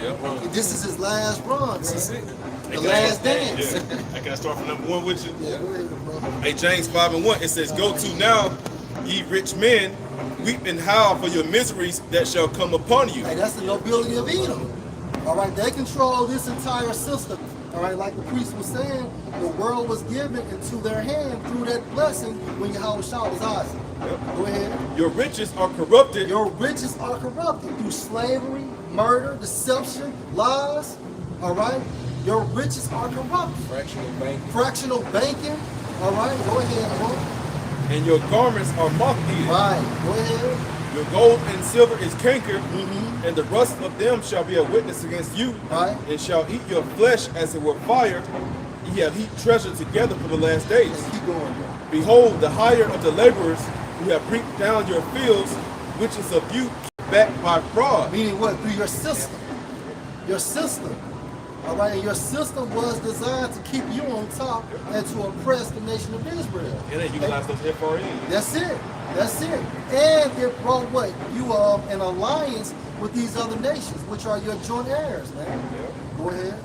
Yep. This is his last run. That's it. The last dance. Yeah. I can start from number 1 with you. Yeah, go ahead, bro. Hey, James 5:1, it says, "Go to now, ye rich men, weep and howl for your miseries that shall come upon you." Hey, that's the nobility of Edom. All right, they control this entire system. All right, like the priest was saying, the world was given into their hand through that blessing when Yahweh was Isaac. Yep. Go ahead. Your riches are corrupted. Your riches are corrupted through slavery, murder, deception, lies. All right, your riches are corrupted. Fractional banking. All right, go ahead, bro. And your garments are moth-eaten. Right, go ahead. Your gold and silver is cankered, and the rust of them shall be a witness against you, Right. and shall eat your flesh as it were fire. Ye have heaped treasure together for the last days. Let's keep going, bro. Behold, the hire of the laborers who have reaped down your fields, which is of you back by fraud. Meaning what? Through your system. Your system. All right, and your system was designed to keep you on top and to oppress the nation of Israel. And they utilize those FRE. That's it. That's it. And it brought what? You an alliance with these other nations, which are your joint heirs, man. Yeah. Go ahead.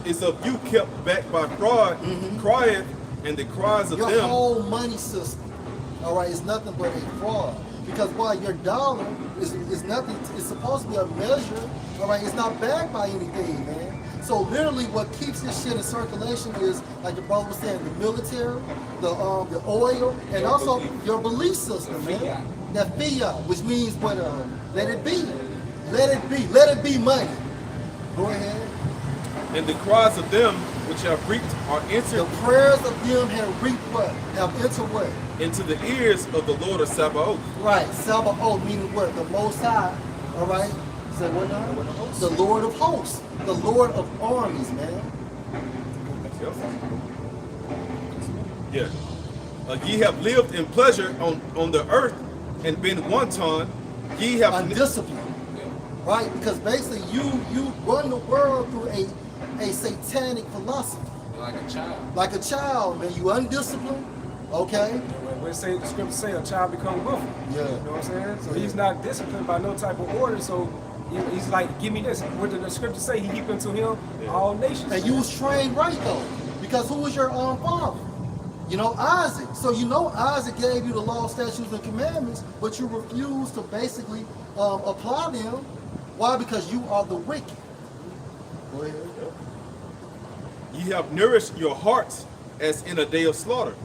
Is of you kept back by fraud, crieth, and the cries of Your them. whole money system, all right, is nothing but a fraud. Because why? Your dollar is nothing. It's supposed to be a measure. All right, it's not backed by anything, man. So literally, what keeps this shit in circulation is, like the brother was saying, the military, the oil, and also your belief system, man. That fiat, which means what? Let it be. Let it be. Let it be money. Go ahead. And the cries of them which have reaped are entered The prayers of them have reaped what? Have entered what? into the ears of the Lord of Sabaoth. Right. Sabaoth meaning what? The Most High. All right. Say what now? The Lord of hosts. The Lord of armies, man. Yeah. Ye have lived in pleasure on the earth and been wanton. Ye have Undisciplined. Right? Because basically you run the world through a satanic philosophy. Like a child. Like a child, man. You undisciplined. Okay? When the scripture say a child become willful. Yeah. You know what I'm saying? So he's not disciplined by no type of order. So he's like, give me this. What did the scripture say? He heaped into him all nations. And you was trained right though. Because who was your father? You know, Isaac. So you know Isaac gave you the law, statutes, and commandments, but you refused to basically apply them. Why? Because you are the wicked. Go ahead. Ye have nourished your hearts as in a day of slaughter.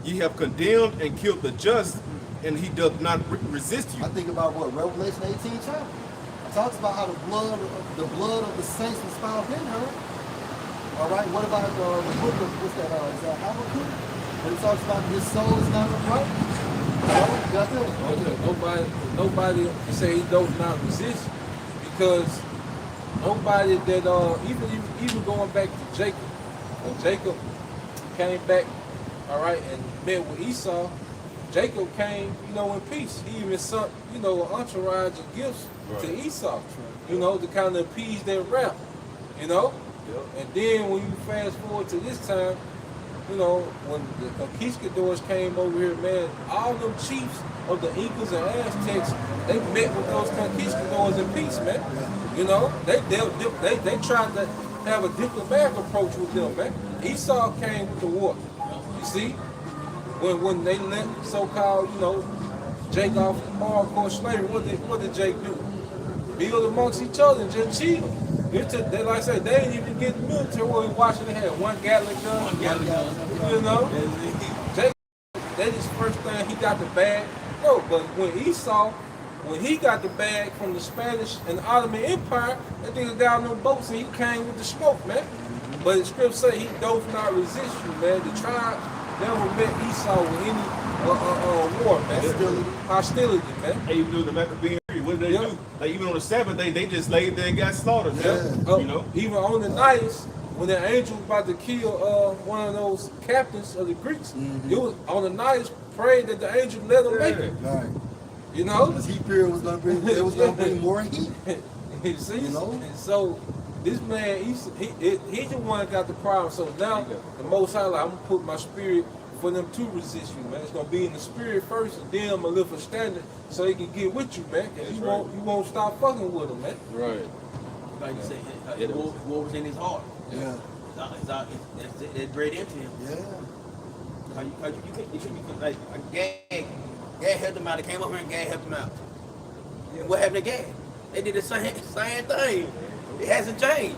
Ye have condemned and killed the just, and he doth not resist you. I think about what Revelation 18 chapter. It talks about how the blood of the saints was found in her. All right. What about the book of what's that? Is that Habakkuk? When it talks about his soul is not upright. You got that? Nobody can say he does not resist, because nobody that even going back to Jacob, when Jacob came back, all right, and met with Esau, Jacob came, in peace. He even sent, an entourage of gifts to Esau, to kind of appease their wrath, And then when you fast forward to this time, when the conquistadors came over here, man, all them chiefs of the Incas and Aztecs, they met with those conquistadors in peace, man. They tried to have a diplomatic approach with them, man. Esau came with the war. You see, when they let so-called, Jake off hardcore slavery, what did Jake do? Build amongst each other and just cheat. They like I say, they didn't even get the military where we watching. They had one Gatling gun. Jake, that is the first thing he got the bag. No, but when Esau, when he got the bag from the Spanish and the Ottoman Empire, that nigga got on them boats and he came with the smoke, man. But the script say he doth not resist you, man. The tribe never met Esau with any war, man. Hostility, man. They even do the Maccabean. What did they do? Like even on the Sabbath day, they just laid there and got slaughtered. Even on the nights when the angel was about to kill one of those captains of the Greeks, it was on the nights prayed that the angel let him make it. Right. Because he feared was gonna bring more heat. You see? And so this man, he's the one that got the problem. So now the Most High, like, I'm gonna put my spirit for them to resist you, man. It's gonna be in the spirit first, and then I'm gonna lift a standard so they can get with you, man. And you won't stop fucking with them, man. Right. Like you said, It war was in his heart. Yeah. It's great into him. Yeah. You can't like Gag helped him out. They came up here and Gag helped him out. And what happened to Gag? They did the same thing. It hasn't changed.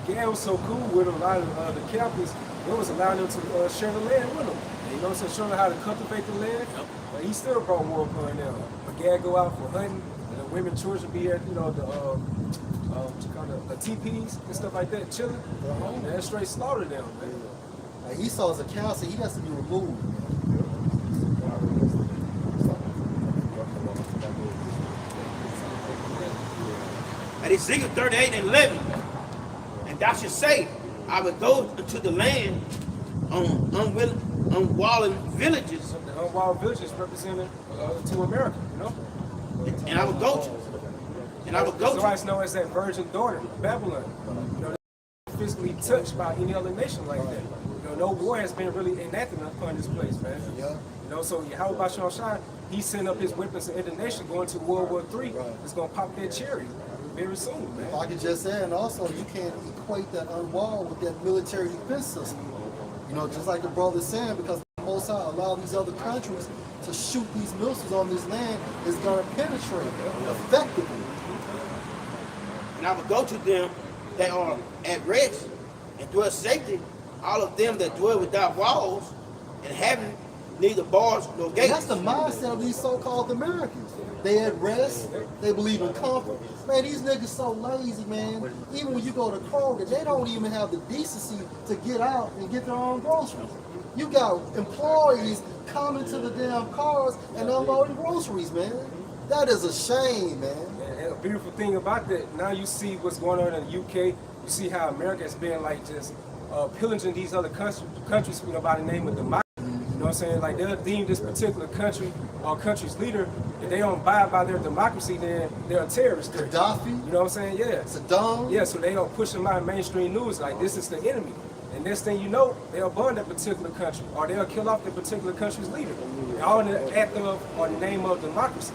Gad was so cool with a lot of the captains. It was allowing them to share the land with them. You know what I'm saying? Showing them how to cultivate the land. Yep. But he still brought war upon them. But Gad go out for hunting, and the women children be at, you know, the teepees and stuff like that, chilling. And that straight slaughtered them, man. Like Esau's a counselor, he has to be removed. And Ezekiel 38 and 11. And thou should say, I will go into the land on walled villages, The unwild villages represented to America, you know? and I will go to. And I will go So to. it's known as that virgin daughter, Babylon. You know, physically touched by any other nation like that. You know, no war has been really enacted upon this place, man. Yeah. You know, so how about Sean Shine? He sent up his weapons in the nation going to World War III. Right. It's gonna pop that cherry very soon, If man. I could just say, and also you can't equate that unwalled with that military defense system. You know, just like the brother's saying, because the Most High allow these other countries to shoot these missiles on this land is going to penetrate effectively. And I will go to them that are at rest and dwell safely, all of them that dwell without walls and having neither bars nor And gates. that's the mindset of these so-called Americans. They at rest, they believe in comfort. Man, these niggas so lazy, man. Even when you go to Kroger, they don't even have the decency to get out and get their own groceries. You got employees coming to the damn cars and unloading groceries, man. That is a shame, man. And a beautiful thing about that, now you see what's going on in the UK. You see how America has been like just pillaging these other countries, you know, by the name of democracy. You know what I'm saying? Like they'll deem this particular country or country's leader, if they don't abide by their democracy, then they're a terrorist. Gaddafi, You know what I'm saying? Yeah. Saddam. Yeah, so they don't push them out in mainstream news like this is the enemy. And next thing you know, they'll burn that particular country or they'll kill off that particular country's leader. All in the act of or the name of democracy.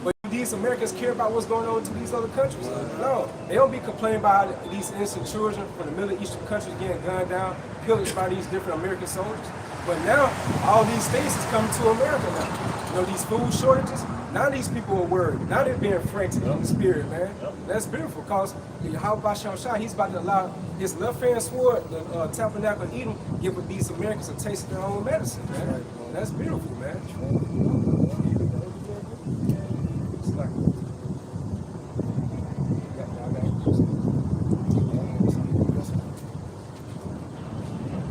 But do these Americans care about what's going on to these other countries? No. They don't be complaining about these innocent children from the Middle Eastern countries getting gunned down, pillaged by these different American soldiers. But now, all these things is coming to America now. You know, these food shortages, now these people are worried. Now they're being frantic in the spirit, man. That's beautiful, because how about Shah, he's about to allow his left hand sword, the tabernacle of Edom, give these Americans a taste of their own medicine, man. That's beautiful, man. It's like,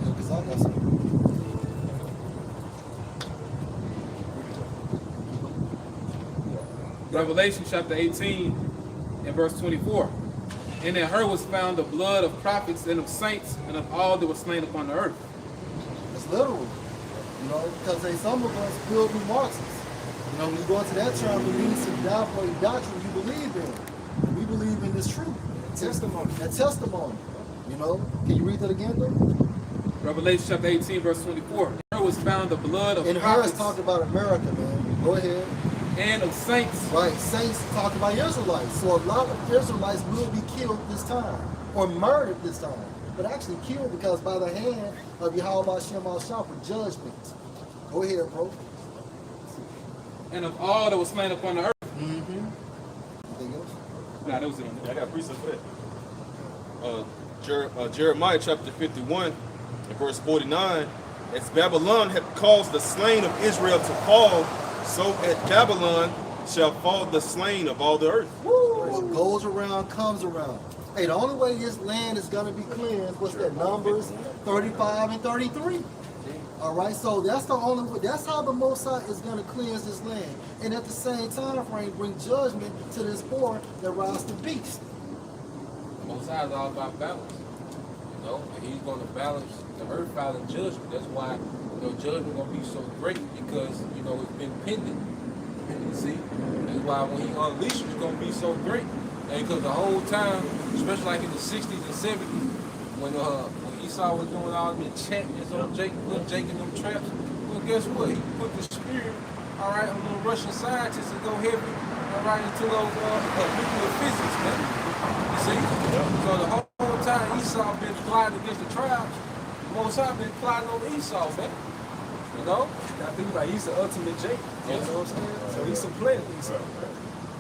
Because I got some. Revelation chapter 18 and verse 24. And in her was found the blood of prophets and of saints and of all that were slain upon the earth. It's literal. You know, because some of us will be Marxists. You know, when you go into that term, it means to die for a doctrine you believe in. And we believe in this truth. testimony. That testimony. You know, can you read that again, though? Revelation chapter 18 verse 24. In her was found the blood of In her, prophets it's talking about America, man. Go ahead. and of saints. Right, saints talking about Israelites. So a lot of Israelites will be killed this time, or murdered this time, but actually killed because by the hand of Yahweh Shem Al-Shah for judgment. Go ahead, bro. And of all that were slain upon the earth. Mm-hmm. Anything else? Nah, that was it on I there. got precept for that. Jeremiah chapter 51 and verse 49. As Babylon had caused the slain of Israel to fall, so at Babylon shall fall the slain of all the earth. Woo! What goes around comes around. Hey, the only way this land is going to be cleansed, what's that, Numbers 35 and 33. All right, so that's the only way, that's how the Most High is going to cleanse this land. And at the same time frame, bring judgment to this war that rises the beast. The Most High is all about balance. You know, and he's going to balance the earth out in judgment. That's why, you know, judgment going to be so great, because, you know, it's been pending. You see? That's why when he unleashes, it's going to be so great. And because the whole time, especially like in the 60s and 70s, when Esau was doing all the enchantments on Jacob, putting Jacob in them traps, well, guess what? He put the spirit, all right, on the Russian scientists to go heavy, all right, into those nuclear physics, man. You see? So the whole time Esau been plotting against the tribes, the Most High been plotting on Esau, man. You know? I think about he's the ultimate Jacob. You know what I'm saying? So he's some plenty.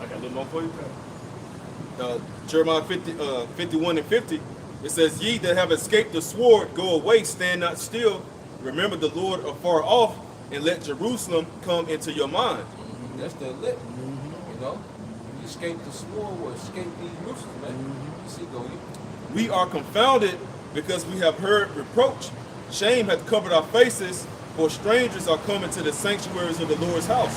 I got a little more for you. Jeremiah 51 and 50, it says, "Ye that have escaped the sword, go away, stand not still. Remember the Lord afar off, and let Jerusalem come into your mind." That's the elect. You know? You escape the sword or escape these missiles, man. You see, go you. "We are confounded because we have heard reproach. Shame hath covered our faces, for strangers are coming to the sanctuaries of the Lord's house.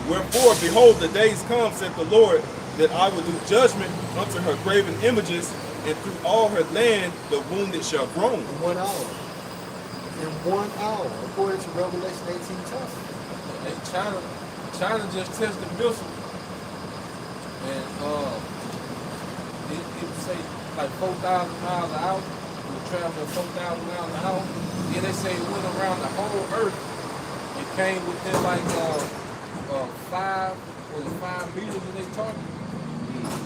Wherefore, behold, the days come, saith the Lord, that I will do judgment unto her graven images, and through all her land the wounded shall groan." In 1 hour. In 1 hour, according to Revelation 18 chapter. Hey, China just tested the missile, and it say like 4,000 miles an hour. It was traveling 4,000 miles an hour. Yeah, they say it went around the whole earth. It came within like 5 meters of their target.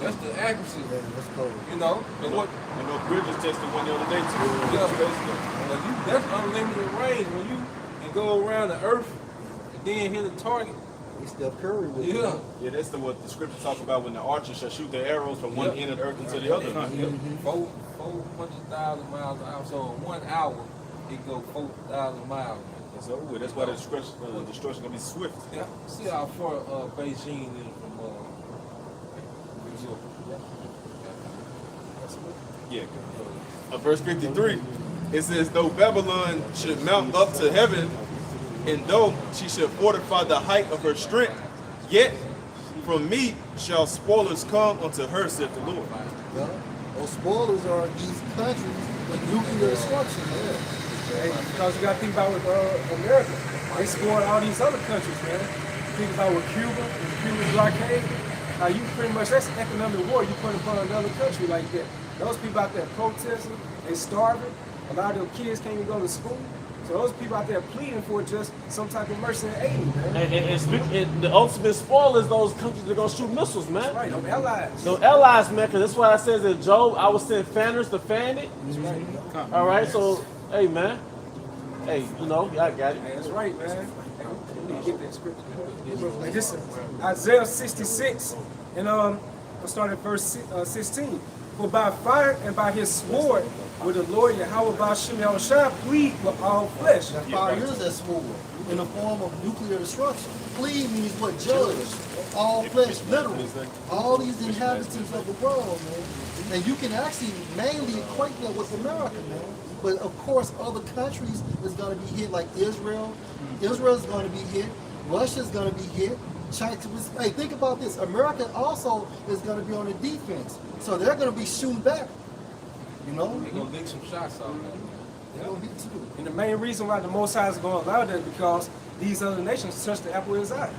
That's the accuracy. Yeah, that's cool. You know, and what? And no Bridges tested one the other day too. That's unlimited range when you can go around the earth and then hit a target. He's Steph Curry with Yeah. Yeah, that's what the scripture talks about when the archers shall shoot their arrows from one end of the earth into the other. 400,000 miles an hour. So in 1 hour, it go 4,000 miles. It's over with. That's why the destruction gonna be swift. Yeah. See how far Beijing is from New York. Yeah. Verse 53, it says, "Though Babylon should mount up to heaven, and though she should fortify the height of her strength, yet from me shall spoilers come unto her, saith the Lord." Yeah. Those spoilers are these countries with nuclear destruction. Hey, because you got to think about with America. They spoiled all these other countries, man. Think about with Cuba, Cuba's blockade. You pretty much, that's economic war you put upon another country like that. Those people out there protesting, they starving. A lot of their kids can't even go to school. So those people out there pleading for just some type of mercy and aid, man. And the ultimate spoiler is those countries that are going to shoot missiles, man. That's right, them allies. So allies, man, because that's why it says in Job, I will send fanners to fan it. That's right. All right, so, hey, man. Hey, you know, I got it. Hey, that's right, man. Hey, we need to get that scripture. Like this is Isaiah 66, and I'll start at verse 16. "For by fire and by his sword will the Lord Yahweh Ba'ashem Yahushua plead with all flesh." That fire is that sword in the form of nuclear destruction. Plead means what? Judge. All flesh, literally. All these inhabitants of the world, man. And you can actually mainly equate that with America, man. But of course, other countries is going to be hit, like Israel. Israel is going to be hit. Russia is going to be hit. China. Hey, think about this. America also is going to be on the defense, so they're going to be shooting back. You know, They're going to lick some shots off, man. they're going to be too. And the main reason why the Most High is going to allow that is because these other nations touch the apple of his eye.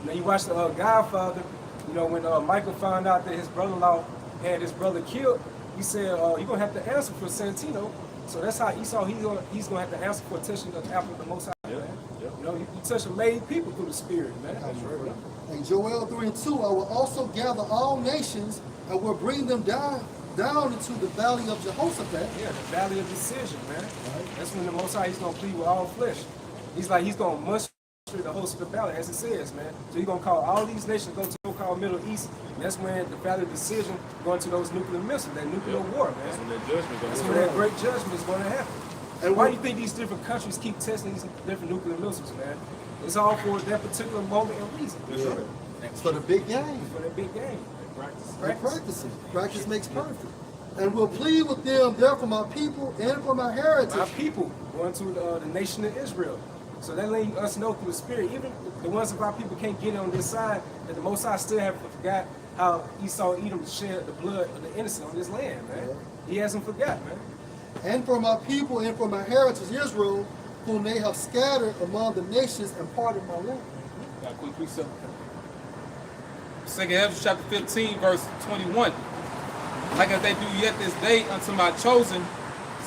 Now you watch the Godfather. You know when Michael found out that his brother-in-law had his brother killed, he said, "You're going to have to answer for Santino." So that's how Esau, he's going to have to answer for touching the apple of the Most High. Man. You know, you touch a lay people through the Spirit, man. That's right. And Joel 3:2, "I will also gather all nations and will bring them down into the valley of Jehoshaphat." Yeah, the valley of decision, man. That's when the Most High, he's going to plead with all flesh. He's going to muster the host of the valley, as it says, man. So he's going to call all these nations, go to the so-called Middle East, and that's when the valley of decision going to those nuclear missiles, that nuclear war, man. That's when that judgment That's goes. when that great judgment is going to happen. And why do you think these different countries keep testing these different nuclear missiles, man? It's all for that particular moment and reason. That's right. It's for the big game. For that big game. They practice it. Practice makes perfect. "And will plead with them there for my people and for my heritage." My people going to the nation of Israel. So that letting us know through the Spirit, even the ones of our people can't get on this side, that the Most High still haven't forgot how Esau and Edom shed the blood of the innocent on this land, man. He hasn't forgot, man. "And for my people and for my heritage Israel, whom they have scattered among the nations and parted my land." Got a quick precept. 2 Ezra chapter 15, verse 21. "Like as they do yet this day unto my chosen,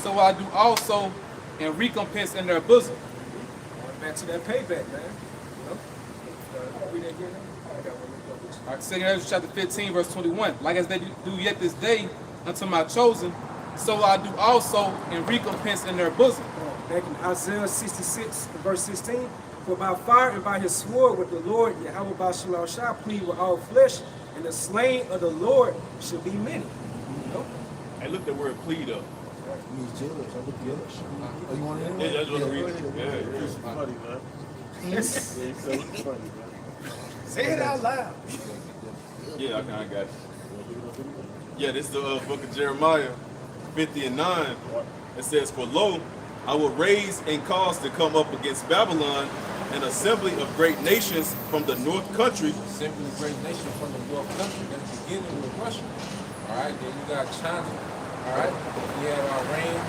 so I do also in recompense in their bosom." Going back to that payback, man. You know? Read that again. I got one. All right, 2 Ezra chapter 15, verse 21. Like as they do yet this day unto my chosen, so I do also in recompense in their bosom. Back in Isaiah 66, verse 16, for by fire and by his sword with the Lord, Yahweh Bashal shall plead with all flesh, and the slain of the Lord shall be many. Hey, look the word plead up. He's judge. I look judge. Oh, you want to Yeah, that's what I read. go ahead. Yeah, It's funny, man. Yes. Yeah, so it's funny, man. Say it out loud. yeah, I got it. Yeah, this is the book of Jeremiah 50 and 9. It says, for lo, I will raise and cause to come up against Babylon an assembly of great nations from the north country. Simply a great nation from the North Country. That's beginning with Russia. All right, then you got China. All right, you have Iran.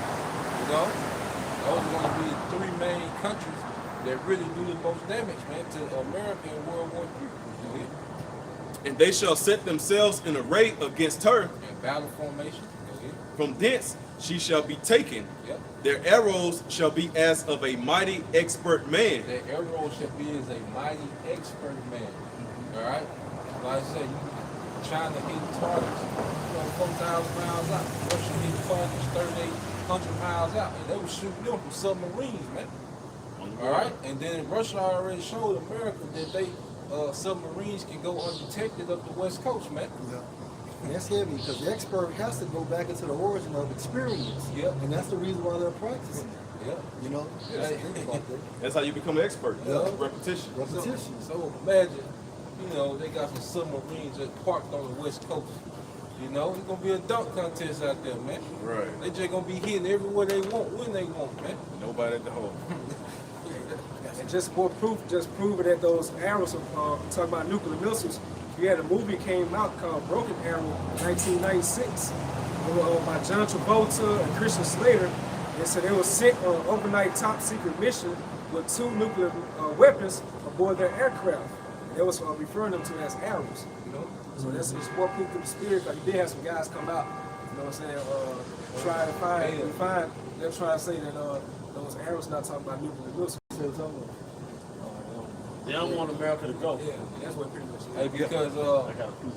You know, those are going to be the three main countries that really do the most damage, man, to America in World War III. And they shall set themselves in array against her. And battle formation. From thence she shall be taken. Yep. Their arrows shall be as of a mighty expert man. Their arrow should be as a mighty expert man. All right, like I said, China hit targets, 4,000 miles out. Russia hit targets 3,800 miles out, and they were shooting them from submarines, man. All right, and then Russia already showed America that they submarines can go undetected up the West Coast, man. Yeah. And that's heavy because the expert has to go back into the origin of experience. Yep. And that's the reason why they're practicing. Yeah. You know? Yeah. Think about that. That's how you become an expert. Yeah. Repetition. Repetition. So imagine, you know, they got some submarines that parked on the West Coast. You know, it's gonna be a dunk contest out there, man. Right. They just gonna be hitting everywhere they want, when they want, man. Nobody at the hole. And just more proof, just proving that those arrows, talking about nuclear missiles, we had a movie came out called Broken Arrow in 1996 by John Travolta and Christian Slater. And so they were sent on an overnight top secret mission with 2 nuclear weapons aboard their aircraft. And they was referring them to as arrows, you know? So that's just more proof to the spirit. Like you did have some guys come out, you know what I'm saying, try to find, they're trying to say that those arrows not talking about nuclear missiles. They don't want America to go. Yeah, that's what pretty much is. Hey, because I got a proof.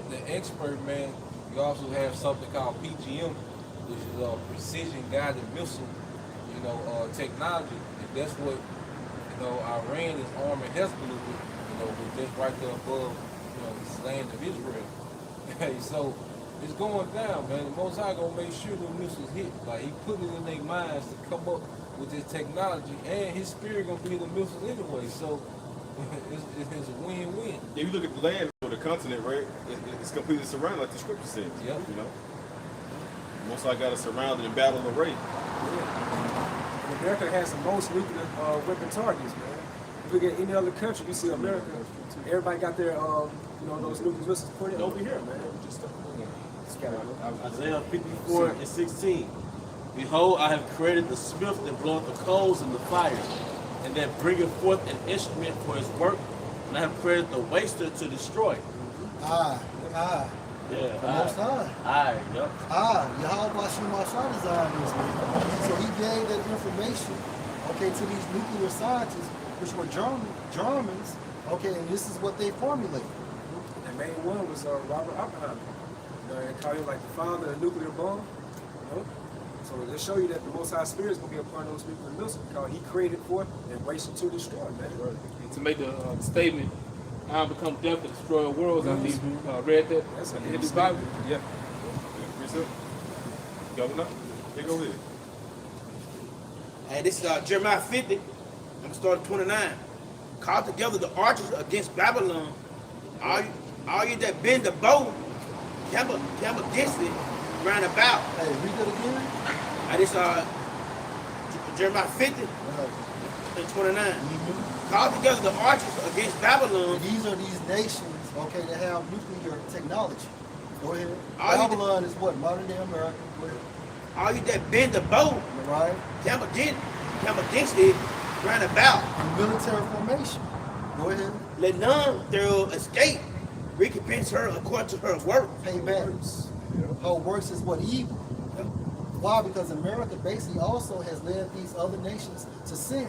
the expert, man, you also have something called PGM, which is precision guided missile, you know, technology. And that's what, you know, Iran is arming Hezbollah with, you know, with just right there above, you know, this land of Israel. Hey, so it's going down, man. The Most High gonna make sure the missiles hit. Like he put it in their minds to come up with this technology, and his spirit gonna be the missiles anyway. So it's a win-win. If you look at the land or the continent, right, it's completely surrounded like the scripture says. Yep. You know? Most I got us surrounded in battle array. Yeah. America has the most nuclear weapon targets, man. If you look at any other country, you see America, everybody got their, you know, those nuclear missiles pointed over here, man. Isaiah 54 and 16. Behold, I have created the smith that bloweth the coals in the fire, and that bringeth forth an instrument for his work, and I have created the waster to destroy. Yeah, the Most High. Yep. Yahweh Bashim Mashah designed this, man. So he gave that information, okay, to these nuclear scientists, which were Germans, okay, and this is what they formulated. The main one was Robert Oppenheimer. You know, they call him like the father of the nuclear bomb. You know? So they show you that the Most High Spirit is going to be a part of those nuclear missiles because he created for it and wasted to destroy, man. And to make the statement, I become death to destroy worlds. I think read that That's in his Bible. Yeah. Reset. Governor, here go ahead. Hey, this is Jeremiah 50. I'm gonna start at 29. Call together the archers against Babylon. All you that bend the bow, camp against it, round about. Hey, read that again. This Jeremiah 50 and 29. Call together the archers against Babylon. These are these nations, okay, that have nuclear technology. Go ahead. All you Babylon is what? Modern day America. Go ahead. All you that bend the bow, Right? camp against it, round about. Military formation. Go ahead. Let none thereof escape. Recompense her according to her work. Pay back. Her works is what evil. Why? Because America basically also has led these other nations to sin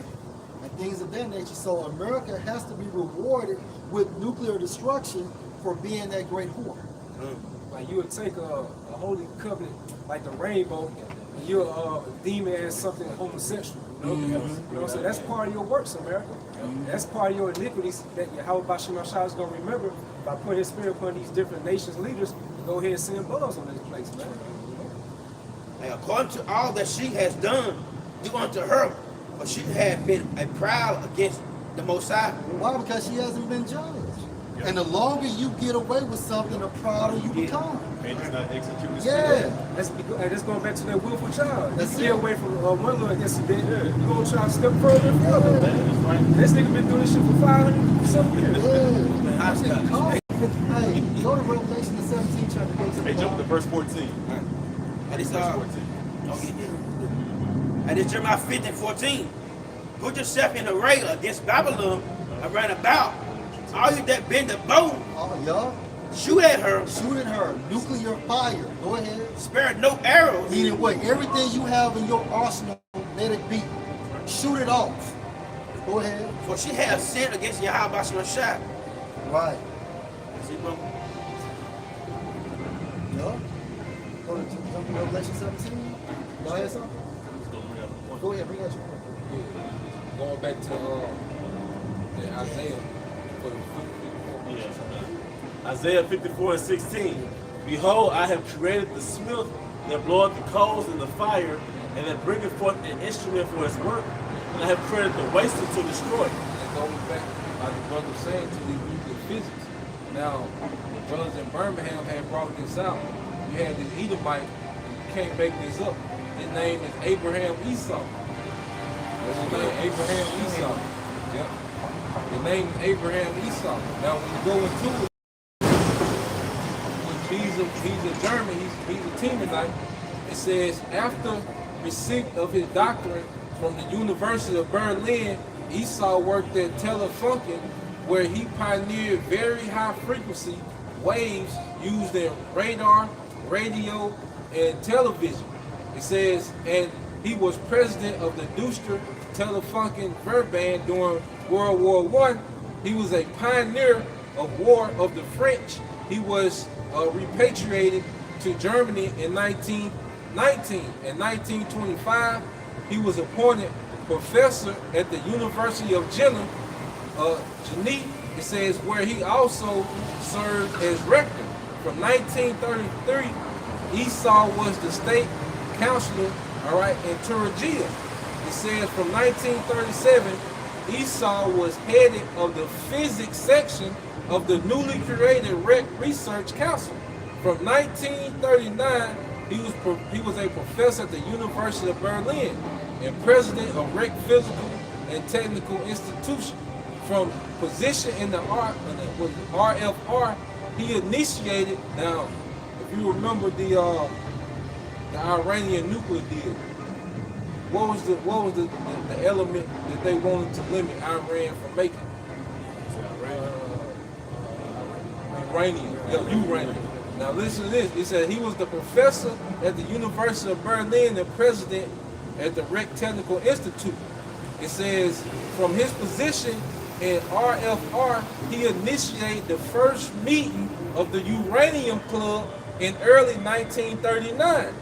and things of that nature. So America has to be rewarded with nuclear destruction for being that great whore. Like you would take a holy covenant like the rainbow, and you'll deem it as something homosexual. You know, you know what I'm saying? That's part of your works, America. That's part of your iniquities that Yahweh Bashim Ashai is going to remember by putting his spirit upon these different nations leaders to go ahead and send bloods on this place, man. And according to all that she has done, do unto her, for she had been a proud against the Most High. Why? Because she hasn't been judged. And the longer you get away with something, the prouder you become. And it's not executed. Yeah. That's going back to that willful child. That's You get it. away from one little incident, you're going to try to step further and further. This nigga been doing this shit for 500 years. Yeah. Hey, go to Revelation the 17th chapter. Go to the Hey, jump to bottom. verse 14. And it's Verse 14. and it's Jeremiah 15:14. Put yourself in array against Babylon around about. All you that bend the bow, Oh, y'all. shoot at her, Shoot at her. Nuclear fire. Go ahead. spare no arrows. Meaning what? Everything you have in your arsenal, let it be. Shoot it off. Go ahead. For she has sinned against Yahweh Bashim Ashai. Right. See, bro? Yeah. Go to jump to Revelation 17. Y'all have something? Go ahead. Bring out your point. Going back to Isaiah for the Isaiah 54:16. Behold, I have created the smith that bloweth the coals in the fire, and that bringeth forth an instrument for his work. And I have created the waster to destroy. It goes back, like the brother was saying, to the nuclear physics. Now, the brothers in Birmingham had brought this out. You had this Edomite, you can't make this up. His name is Abraham Esau. What's his name? Abraham Esau. Yep. The name is Abraham Esau. Now, when you go into it, he's a German, he's a Temanite. It says, after receipt of his doctorate from the University of Berlin, Esau worked at Telefunken, where he pioneered very high frequency waves used in radar, radio, and television. It says, and he was president of the Duster Telefunken Verband during World War I. He was a pioneer of War of the French. He was repatriated to Germany in 1919. In 1925, he was appointed professor at the University of Jena, Geneva. It says where he also served as rector. From 1933, Esau was the state counselor, all right, in Thuringia. It says from 1937, Esau was head of the physics section of the newly created REC Research Council. From 1939, he was a professor at the University of Berlin and president of REC Physical and Technical Institution. From position in the RFR, he initiated. Now, if you remember the Iranian nuclear deal, what was the element that they wanted to limit Iran from making? Uranium. Now listen to this. It said he was the professor at the University of Berlin and president at the REC Technical Institute. It says from his position in RFR, he initiated the first meeting of the Uranium Club in early 1939.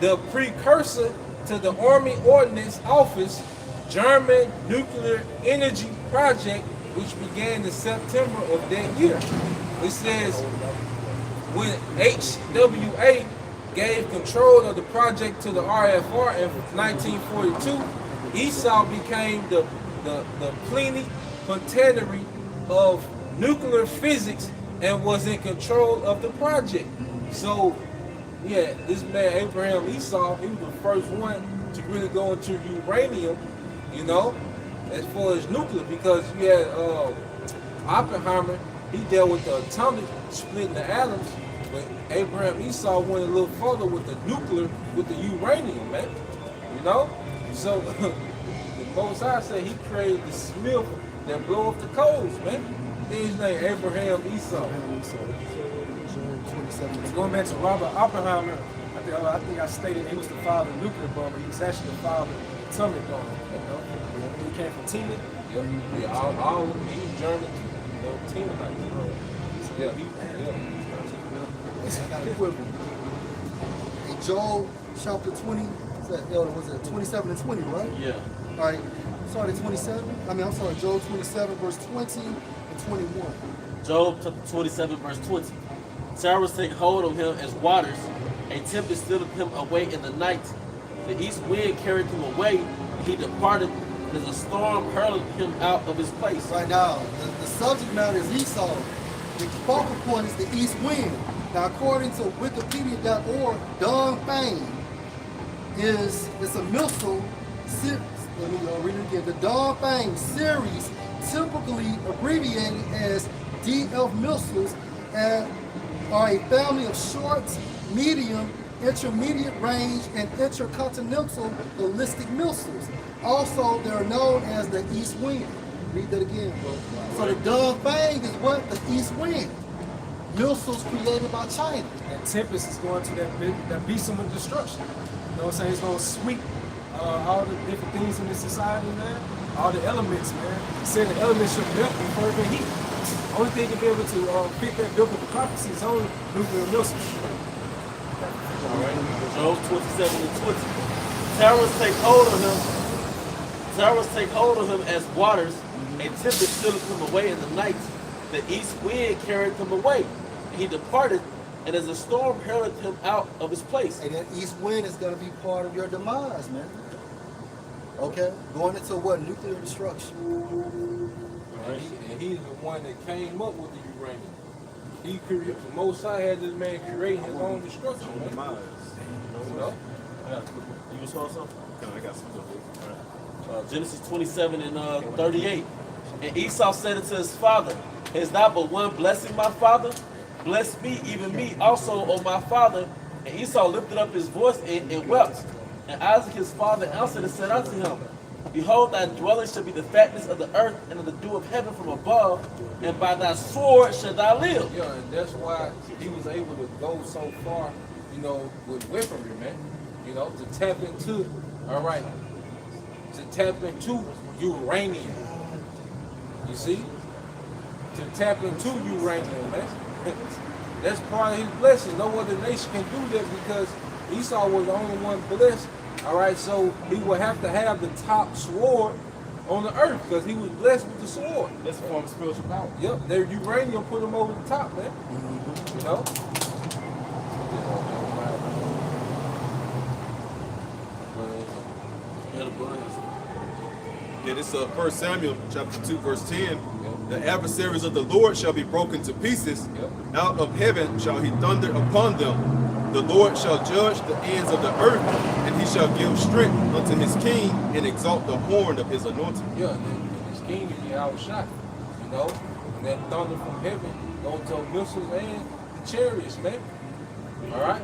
The precursor to the Army Ordnance Office German Nuclear Energy Project, which began in September of that year. It says when HWA gave control of the project to the RFR in 1942, Esau became the plenipotentiary of nuclear physics and was in control of the project. So, yeah, this man Abraham Esau, he was the first one to really go into uranium, you know, as far as nuclear, because you had Oppenheimer, he dealt with the atomic, splitting the atoms, but Abraham Esau went a little further with the nuclear, with the uranium, man, you know? So, the Most High said he created the smith that blow up the coals, man. His name Abraham Esau. Going back to Robert Oppenheimer, I think I stated he was the father of the nuclear bomb, but he was actually the father of the atomic bomb. You know? He came from Tina. Yeah, all of them, he was German, you know, Temanite. Yeah. Keep with me. In Joel chapter 20, was it 27 and 20, right? Yeah. All right. Start at 27. I'm sorry, Joel 27, verse 20 and 21. Job chapter 27, verse 20. Terrors take hold of him as waters. A tempest stealeth him away in the night. The east wind carried him away, and he departed, and as a storm hurled him out of his place. Right now, the subject matter is Esau. The focal point is the east wind. Now, according to Wikipedia.org, Dong Fang it's a missile. Let me read it again. The Dong Fang series, typically abbreviated as DF missiles, and are a family of short, medium, intermediate range, and intercontinental ballistic missiles. Also, they're known as the East Wind. Read that again, bro. So the Dong Fang is what? The East Wind. Missiles created by China. And Tempest is going to that besom of destruction. You know what I'm saying? It's going to sweep all the different things in this society, man. All the elements, man. He said the elements should melt in fervent heat. Only thing to be able to fit that biblical prophecy is only nuclear missiles. All right. Job 27 and 20. Terrors take hold of him. Terrors take hold of him as waters. A tempest stealeth him away in the night. The east wind carried him away. He departed, and as a storm hurled him out of his place. And that east wind is going to be part of your demise, man. Okay? Going into what? Nuclear destruction. And he's the one that came up with the uranium. He created, the Most High had this man create his own destruction. Man. You know? You saw something? I got some. Genesis 27 and 38. And Esau said unto his father, Is thou but one blessing, my father? Bless me, even me also, O my father. And Esau lifted up his voice and wept. And Isaac his father answered and said unto him, Behold, thy dwelling shall be the fatness of the earth and of the dew of heaven from above, and by thy sword shall thou live. Yeah, and that's why he was able to go so far, you know, with weaponry, man. You know, to tap into, all right, to tap into uranium. You see? To tap into uranium, man. That's part of his blessing. No other nation can do that because Esau was the only one blessed. All right, so he would have to have the top sword on the earth because he was blessed with the sword. That's a form of spiritual power. Yep, their uranium put him over the top, man. You know? Yeah, this 1 Samuel chapter 2, verse 10. The adversaries of the Lord shall be broken to pieces. Out of heaven shall he thunder upon them. The Lord shall judge the ends of the earth, and he shall give strength unto his king and exalt the horn of his anointing. Yeah, and his king will be outshot, you know? And that thunder from heaven goes to missiles and the chariots, man. All right?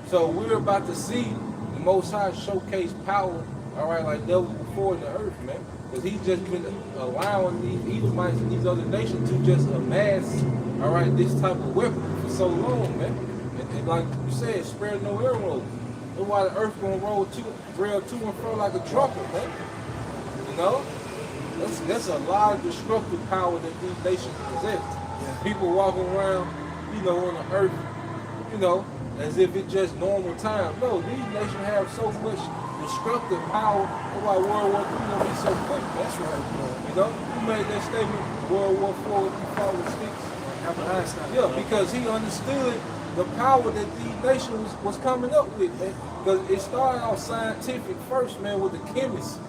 So we're about to see the Most High showcase power, all right, like never before in the earth, man. Because he's just been allowing these Edomites and these other nations to just amass, all right, this type of weapon for so long, man. And like you said, spare no arrows. That's why the earth gonna roll to and fro like a trumpet, man. You know? That's a lot of destructive power that these nations possess. Yeah. People walking around, you know, on the earth, you know, as if it's just normal time. No, these nations have so much destructive power. That's why World War III gonna be so quick. That's right. You know, who made that statement? World War IV he fought with sticks. Albert Einstein. Yeah, because he understood the power that these nations was coming up with, man. Because it started off scientific first, man, with the chemists.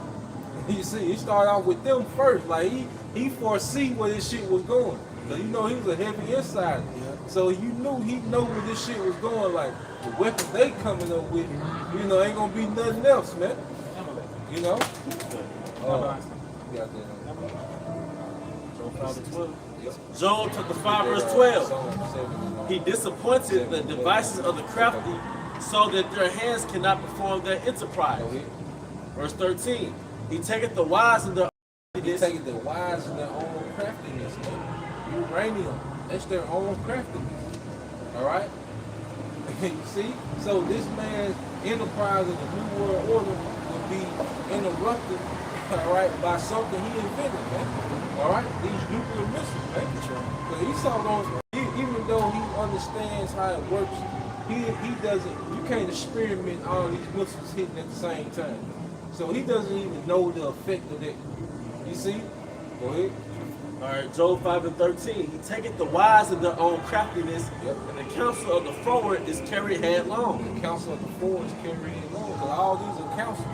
You see, it started off with them first. Like he foresee where this shit was going. So you know he was a heavy insider. Yeah. So you knew he know where this shit was going. Like the weapons they coming up with, you know, ain't gonna be nothing else, man. You know? Job chapter 5 verse 12. He disappointed the devices of the crafty so that their hands cannot perform their enterprise. Verse 13. He taketh the wise in their own craftiness, man. Uranium, that's their own craftiness. Alright? You see? So this man's enterprise of the New World Order will be interrupted, alright, by something he invented, man. Alright? These nuclear missiles, man. But Esau don't understands how it works, he doesn't. You can't experiment all these missiles hitting at the same time. So he doesn't even know the effect of that. You see? Go ahead. All right, Job 5 and 13. He taketh the wise in their own craftiness, Yep. and the counsel of the forward is carried headlong. The council of the forwards carry it on. Because all these are councils.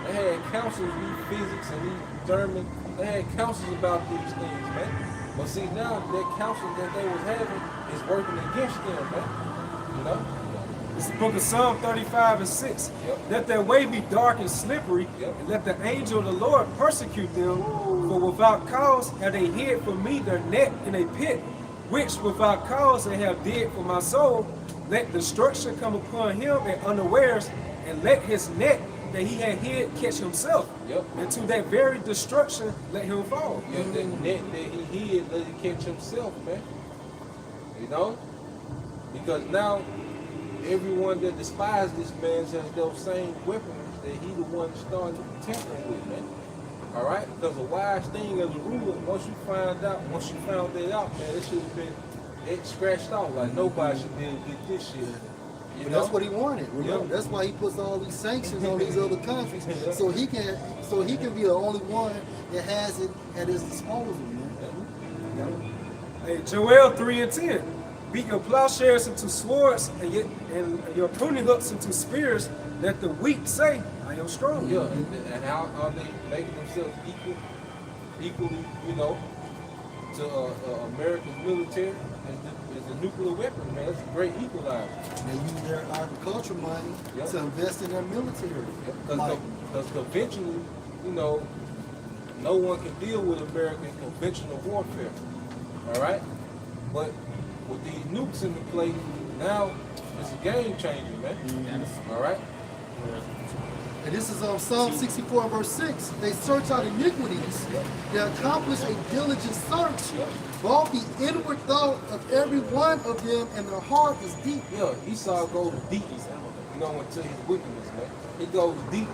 They had councils read physics and read German. They had councils about these things, man. But see now that council that they was having is working against them, man. You know? It's the book of Psalm 35 and 6. Yep. Let their way be dark and slippery, Yep. and let the angel of the Lord persecute them. For without cause have they hid for me their net in a pit, which without cause they have did for my soul. Let destruction come upon him at unawares, and let his net that he had hid catch himself. Yep. And to that very destruction let him fall. Yeah, that net that he hid, let it catch himself, man. You know? Because now, everyone that despises this man has those same weapons that he the one started tampering with, man. All right? Because a wise thing as a ruler, once you found that out, man, it should have been scratched off. Like, nobody should be able to get this shit. You And know? that's what he wanted. Remember, Yeah. that's why he puts all these sanctions on these other countries, so he can be the only one that has it at his disposal, man. Hey, Joel 3 and 10. Beat your plowshares into swords and your pruning hooks into spears. Let the weak say, I am strong. Yeah, and how are they making themselves equally, you know, to America's military is the nuclear weapon, man. That's a great equalizer. They use their agriculture money to invest in their military. Because conventionally, you know, no one can deal with American conventional warfare. All right? But with these nukes in the play, now it's a game changer, man. All right? And this is Psalm 64 verse 6. They search out iniquities. They accomplish a diligent search. Both the inward thought of every one of them and their heart is deep. Yeah, Esau goes deep, you know, into his wickedness, man. He goes deep,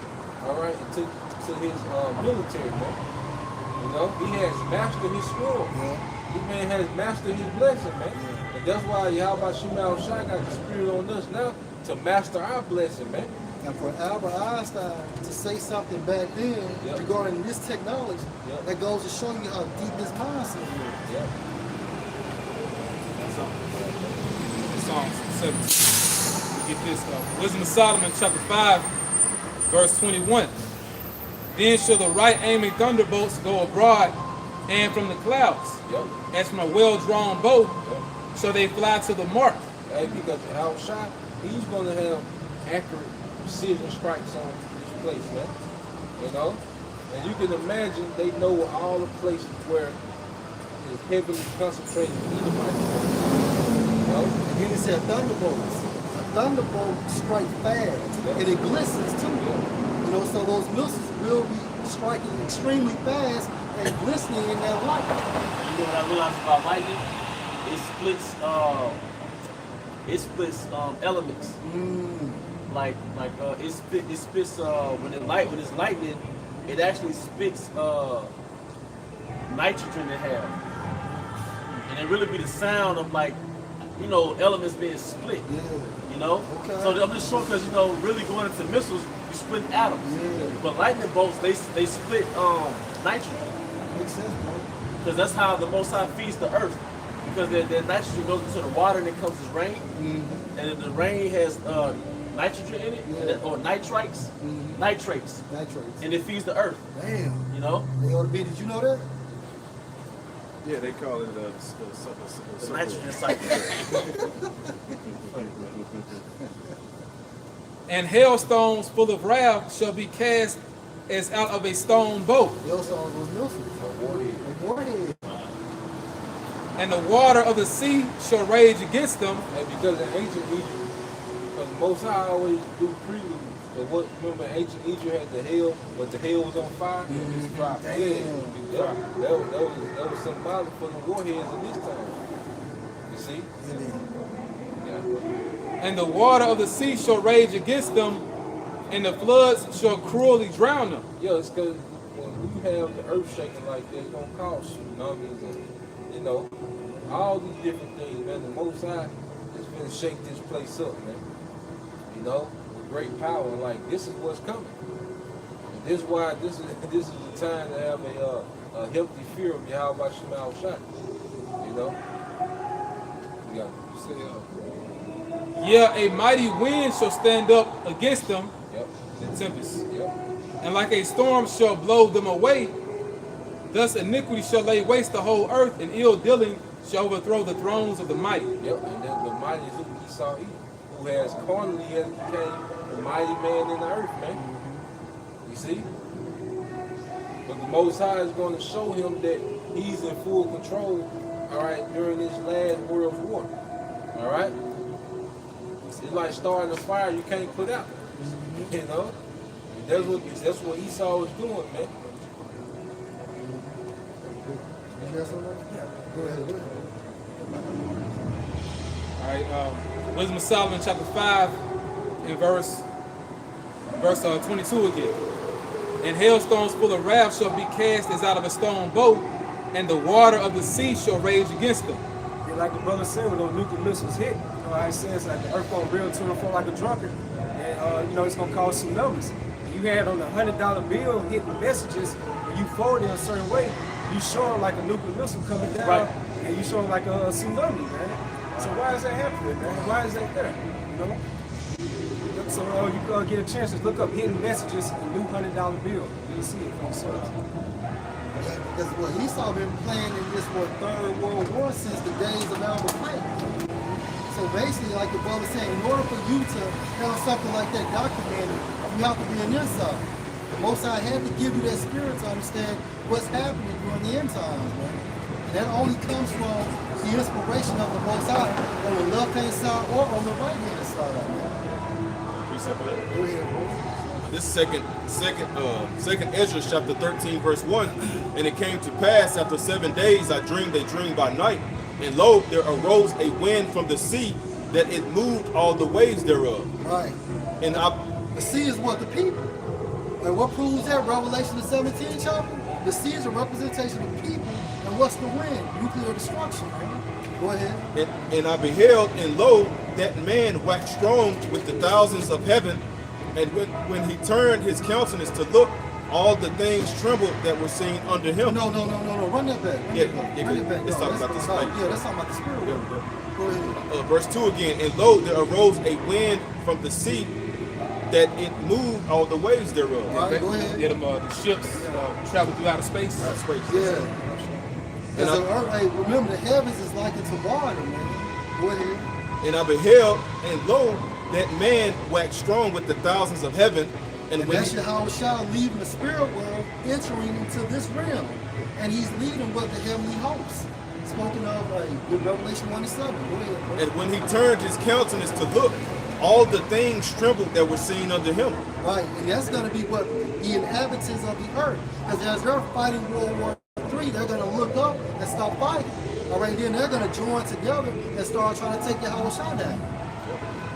all right, into his military, man. You know, he has mastered his sword. This man has mastered his blessing, man. And that's why Yahweh Shemal Shai got the spirit on us now to master our blessing, man. And for Albert Einstein to say something back then regarding this technology, that goes to show you how deep his mindset is. Yeah. Psalm 17. We get this Wisdom of Solomon, chapter 5, verse 21. Then shall the right aiming thunderbolts go abroad, and from the clouds, as from a well-drawn bow, shall they fly to the mark. Hey, because Al Shai, he's going to have accurate precision strikes on this place, man. You know? And you can imagine they know all the places where it's heavily concentrated Edomites. You know? And then it said thunderbolts. A thunderbolt strikes fast, and it glistens too. You know, so those missiles will be striking extremely fast and glistening in that light. You know what I realized about lightning? It splits elements. Like it spits when it's lightning, it actually spits nitrogen in half, and it really be the sound of, like, you know, elements being split. You know, so I'm just showing, because, you know, really going into missiles, you split atoms. But lightning bolts, they split nitrogen. Makes sense, bro. Because that's how the Most High feeds the earth. Because the nitrogen goes into the water and it comes as rain. And if the rain has nitrogen in it, or nitrates, and it feeds the earth. Damn. You know? They ought to be, did you know that? Yeah, they call it The nitrogen cycle. And hailstones full of wrath shall be cast as out of a stone boat. They also on those missiles. A warhead. And the water of the sea shall rage against them. And because in ancient Egypt, because Most High always do preludes. But what, remember ancient Egypt had the hell, but the hell was on fire? That was symbolic for the warheads in this time. You see? And the water of the sea shall rage against them, and the floods shall cruelly drown them. Yeah, it's because when you have the earth shaking like that, it's going to cause tsunamis and, you know, all these different things, man. The Most High, finna shake this place up, man. You know, with great power. Like, this is what's coming. And this is why this is the time to have a healthy fear of Yahweh Shema Shai. You know? Yeah. Yeah, a mighty wind shall stand up against them, Yep. the tempest. Yep. And like a storm shall blow them away. Thus iniquity shall lay waste the whole earth, and ill dealing shall overthrow the thrones of the mighty. Yep. And then the mighty is who Esau is, who has carnally has became the mighty man in the earth, man. You see? But the Most High is going to show him that he's in full control, all right, during this last world war. All right? It's like starting a fire you can't put out. You know? And that's what Esau is doing, man. You got something? Yeah. Go ahead. All right, Wisdom of Solomon, chapter 5, in verse 22 again. And hailstones full of wrath shall be cast as out of a stone boat, and the water of the sea shall rage against them. Yeah, like the brother said, when those nuclear missiles hit, you know how it says like the earth gonna reel to and fro like a drunkard, and you know it's gonna cause tsunamis. You had on the $100 bill hitting messages, when you forward in a certain way, you show them like a nuclear missile coming down, Right. and you show them like a tsunami, man. So why is that happening, man? Why is that there? You know? So you get a chance to look up hidden messages in new $100 bill. You'll see it for yourself. Because what Esau been playing in this Third World War since the days of Albert Pike. So basically, like the brother said, in order for you to have something like that documented, you have to be an insider. The Most High had to give you that spirit to understand what's happening during the end times, man. And that only comes from the inspiration of the Most High on the left-hand side or on the right-hand side, man. Precept for that. Go ahead, bro. This second Ezra chapter 13 verse 1. And it came to pass after 7 days I dreamed a dream by night, and lo, there arose a wind from the sea, that it moved all the waves thereof. Right. And The sea is what? The people. And what proves that? Revelation the 17th chapter? The sea is a representation of people. And what's the wind? Nuclear destruction, man. Go ahead. and I beheld, and lo, that man waxed strong with the thousands of heaven, and when he turned his countenance to look, all the things trembled that were seen under him. No. Run that back. Run Yeah, that back. yeah, Run it back. let's talk about the spirit. Yeah, let's talk about the spirit. Yeah. Go ahead. Verse 2 again. And lo, there arose a wind from the sea, that it moved all the waves thereof. All right, go ahead. Yeah, the ships travel through outer space. That's great. Yeah. And So, hey, remember, the heavens is like into water, man. Go ahead. And I beheld, and lo, that man waxed strong with the thousands of heaven, and And when that's he, Yahweh leaving the spirit world, entering into this realm. And he's leading with the heavenly hosts. Spoken of in Revelation 1 and 7. Go ahead, bro. and when he turned his countenance to look, all the things trembled that were seen under him. Right, and that's going to be what the inhabitants of the earth. Because as they're fighting World War III, they're going to look up and stop fighting. All right, then they're going to join together and start trying to take Yahweh down.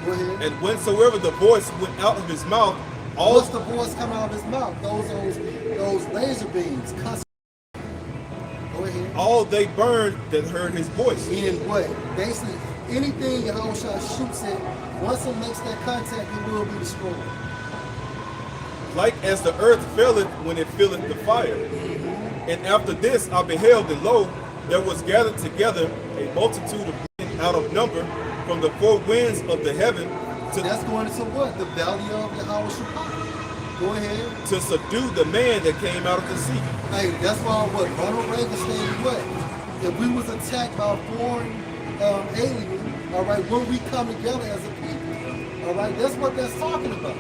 Go ahead. And whensoever the voice went out of his mouth, all What's the voice coming out of his mouth? Those laser beams. Go ahead. all they burned that heard his voice. Meaning what? Basically, anything Yahweh shoots at, once it makes that contact, it will be destroyed. Like as the earth faileth when it filleth the fire. And after this I beheld, and lo, there was gathered together a multitude of men out of number from the four winds of the heaven That's going into what? The valley of Yahweh Shepah. Go ahead. to subdue the man that came out of the sea. Hey, that's why what Ronald Reagan stated what? If we was attacked by a foreign alien, all right, will we come together as a people? All right, that's what that's talking about.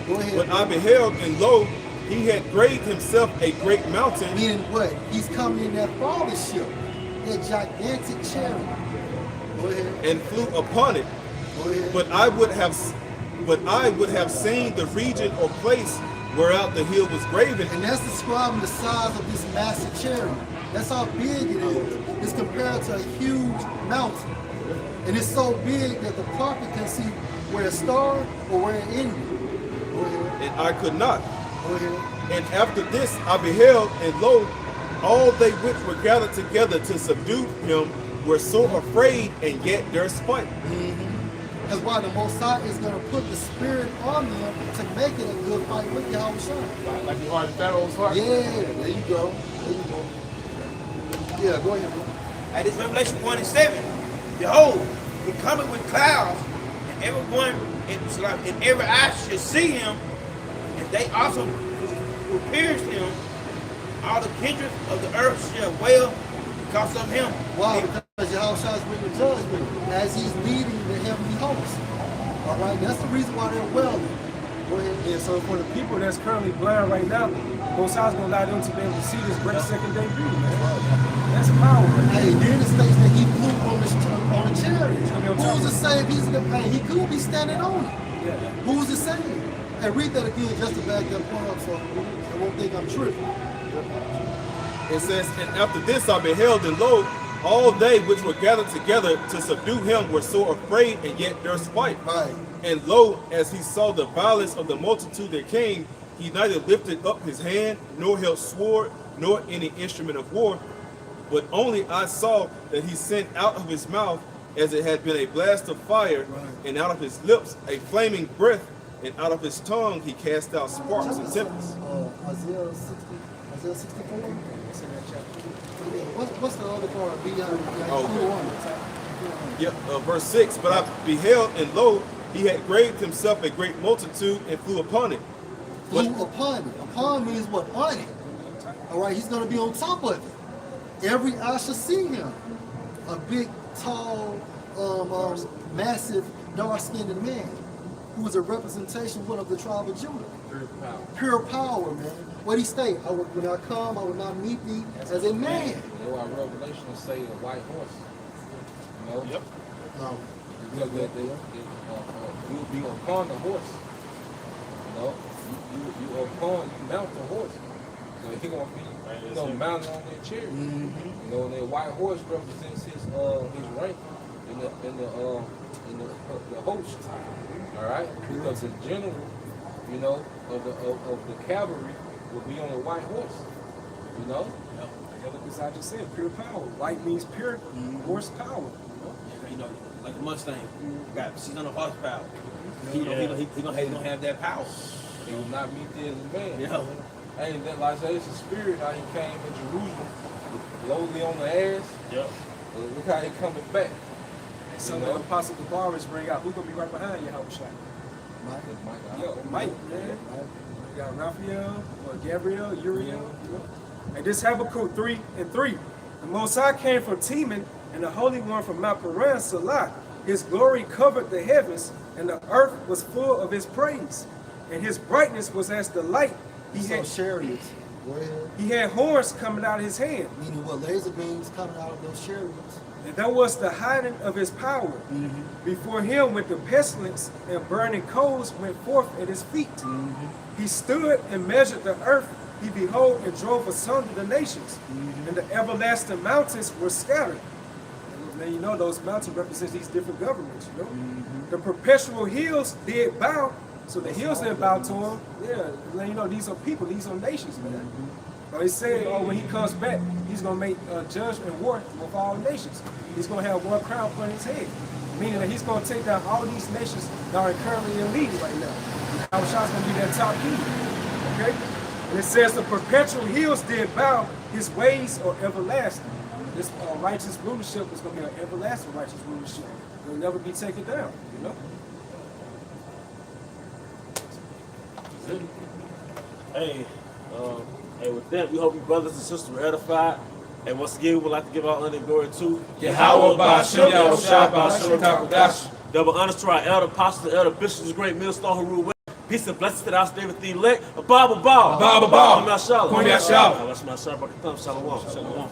Go ahead. When I beheld, and lo, he had graved himself a great mountain, Meaning what? He's coming in that father ship, that gigantic chariot. Go ahead. and flew upon it. Go ahead. But I would have seen the region or place whereout the hill was graven. And that's describing the size of this massive chariot. That's how big it is. It's compared to a huge mountain. And it's so big that the prophet can see where a star or where an enemy. Go ahead. And I could not. Go ahead. And after this I beheld, and lo, all they which were gathered together to subdue him were so afraid and yet durst fight. Because why the Most High is going to put the spirit on them to make it a good fight with Yahushua. Like you are the Pharaoh's heart. Yeah, there you go. There you go. Yeah, go ahead, bro. At this Revelation 1 and 7, behold, he cometh with clouds, and everyone in every eye shall see him, and they also who pierced him, all the kindreds of the earth shall wail because of him. Why? Because Yahushua is bringing judgment as he's leading the heavenly host. All right, that's the reason why they're wailing. Go ahead. Yeah, so for the people that's currently blind right now, Most High's gonna allow them to be able to see this great second-day beauty, man. That's power. Hey, then it states that he flew on the chariot. He's gonna be on top Who's of to say if he's hey, he could be standing on it? Yeah. Who's to say? Hey, read that again just to back that point up so I won't think I'm tripping. It says, and after this I beheld, and lo, all they which were gathered together to subdue him were so afraid and yet durst fight. Right. And lo, as he saw the violence of the multitude that came, he neither lifted up his hand, nor held sword, nor any instrument of war, but only I saw that he sent out of his mouth as it had been a blast of fire, and out of his lips a flaming breath, and out of his tongue he cast out sparks and tempests. Isaiah 64? What's the other part? Verse 6, but I beheld, and lo, he had graved himself a great multitude and flew upon it. Flew upon it. Upon means what? On it. All right, he's going to be on top of it. Every eye shall see him. A big, tall, massive, dark-skinned man who is a representation of the tribe of Judah. Pure power. Pure power, man. What he state? When I come, I will not meet thee as a man. You know, our Revelation say a white horse. You know? Yep. No. Because you will be upon the horse. You know? You upon, you mount the horse. So he gonna be, mounted on that chariot. You know, and that white horse represents his rank in the host. All right, because the general, you know, of the cavalry will be on a white horse. You know. Because I just said pure power. White means pure, horse power. You know, like a Mustang, got 600 horsepower. He gonna have that power. He will not meet there as a man. Yeah. And then, like I say, it's a spirit how he came in Jerusalem, lowly on the ass. Yep. Look how he coming back. And some of the Apostle Gabaris bring out who's gonna be right behind you, Yahushua. Mike, man. You got Raphael, or Gabriel, Uriel. And this Habakkuk 3:3. The Most High came from Teman, and the Holy One from Mount Paran, Salah. His glory covered the heavens, and the earth was full of his praise. And his brightness was as the light. He had chariots. Go ahead. He had horns coming out of his hand. Meaning what? Laser beams coming out of those chariots. And that was the hiding of his power. Before him went the pestilence, and burning coals went forth at his feet. He stood and measured the earth. He beheld and drove asunder the nations. And the everlasting mountains were scattered. And then you know those mountains represent these different governments, you know. The perpetual hills did bow. So the hills didn't bow to him. Yeah, then you know these are people, these are nations, man. But he said, when he comes back, he's gonna make judgment war with all nations. He's gonna have one crown upon his head, meaning that he's gonna take down all these nations that are currently in lead right now. Yahushua's gonna be that top king. Okay? And it says the perpetual hills did bow, his ways are everlasting. This righteous rulership is gonna be an everlasting righteous rulership. It will never be taken down, you know? Hey, with that, we hope you brothers and sisters were edified. And once again, we would like to give our honor and glory to Yahweh Ba'ashem Yahushua Ba'ashem Takodash. double honors to our elder apostles, elder bishops, great millstone who rule well. Peace and blessings to the house of David the elect. A Bible ball. Bible ball. Kwame Ashala. Kwame Ashala. That's my Shabbat Shalom. Shalom.